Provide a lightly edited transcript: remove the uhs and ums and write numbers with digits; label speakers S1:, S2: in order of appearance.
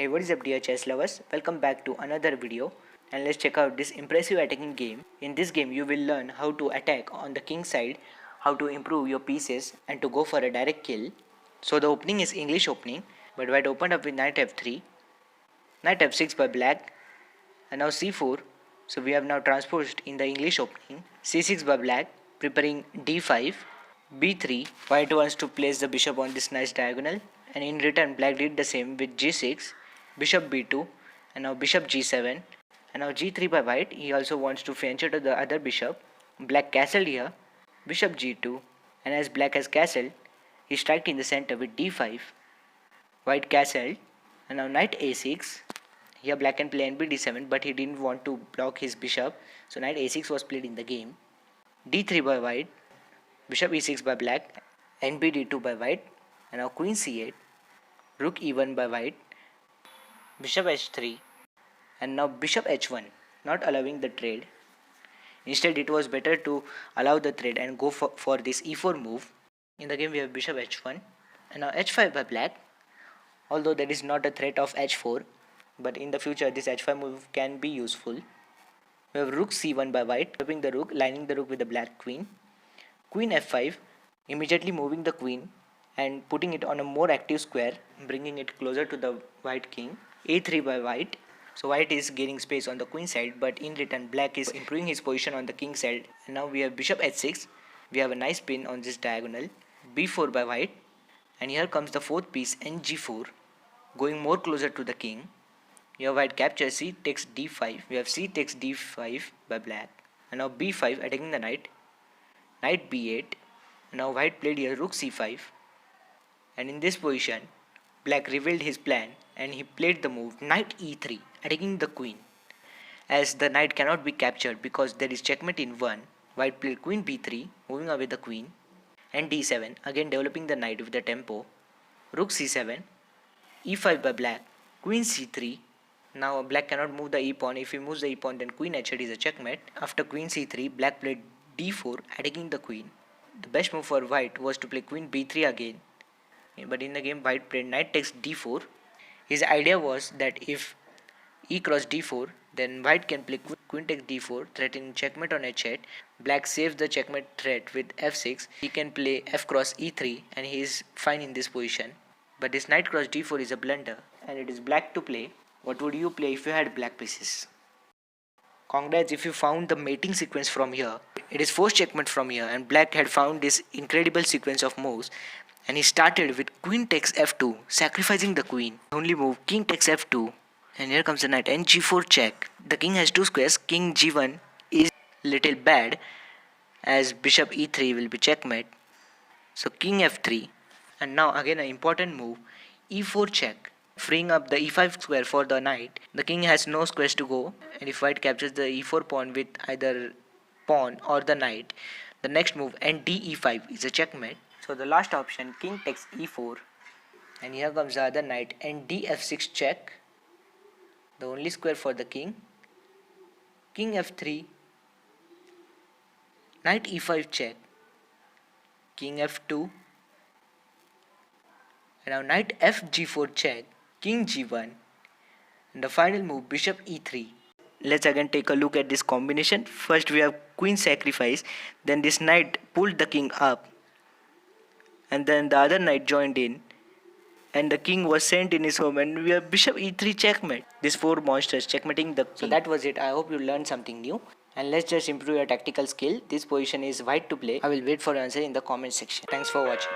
S1: Hey, what is up dear chess lovers? Welcome back to another video and let's check out this impressive attacking game. In this game you will learn how to attack on the king side, how to improve your pieces and to go for a direct kill. So the opening is English opening, but white opened up with knight f3, knight f6 by black and now c4. So we have now transposed in the English opening, c6 by black, preparing d5, b3. White wants to place the bishop on this nice diagonal and in return black did the same with g6, bishop b2 and now bishop g7 and now g3 by white. He also wants to venture to the other bishop. Black castled here, bishop g2 and as black has castled, he struck in the center with d5. White castled and now knight a6. Here black can play nb d7 but he didn't want to block his bishop, so knight a6 was played in the game. d3 by white, bishop e6 by black, nb d2 by white and now queen c8, rook e1 by white, bishop h3 and now bishop h1, not allowing the trade. Instead it was better to allow the trade and go for this e4 move. In the game we have bishop h1 and now h5 by black, although there is not a threat of h4, but in the future this h5 move can be useful. We have rook c1 by white, flipping the rook, lining the rook with the black queen. Queen f5, immediately moving the queen and putting it on a more active square, bringing it closer to the white king. a3 by white, so white is gaining space on the queen side, but in return black is improving his position on the king side. And now we have bishop h6, we have a nice pin on this diagonal. b4 by white and here comes the fourth piece ng4, going more closer to the king. Here white captures, c takes d5, we have c takes d5 by black and now b5 attacking the knight, knight b8. Now white played here rook c5 and in this position black revealed his plan and he played the move knight e3 attacking the queen. As the knight cannot be captured because there is checkmate in 1, white played queen b3 moving away the queen and d7, again developing the knight with the tempo. Rook c7, e5 by black, queen c3. Now black cannot move the e pawn. If he moves the e pawn then queen h8 is a checkmate. After queen c3 black played d4 attacking the queen. The best move for white was to play queen b3 again, but in the game white played knight takes d4. His idea was that if e cross d4 then white can play queen takes d4 threatening checkmate on h8. Black saves the checkmate threat with f6. He can play f cross e3 and he is fine in this position, but this knight cross d4 is a blunder and it is black to play. What would you play if you had black pieces? Congrats if you found the mating sequence from here. It is forced checkmate from here and black had found this incredible sequence of moves and he started with queen takes f2, sacrificing the queen. Only move king takes f2 and here comes the knight and g4 check. The king has two squares. King g1 is little bad as bishop e3 will be checkmate, so king f3 and now again an important move e4 check, freeing up the e5 square for the knight. The king has no squares to go and if white captures the e4 pawn with either pawn or the knight, the next move and de5 is a checkmate. So the last option king takes e4 and here comes the other knight and df6 check, the only square for the king. King f3, knight e5 check, king f2 and now knight fg4 check, king g1 and the final move bishop e3. Let's again take a look at this combination. First we have queen sacrifice, then this knight pulled the king up and then the other knight joined in and the king was sent in his home and we have bishop e3 checkmate. These four monsters checkmating the king. So that was it. I hope you learned something new and let's just improve your tactical skill. This position is white to play. I will wait for your answer in the comment section. Thanks for watching.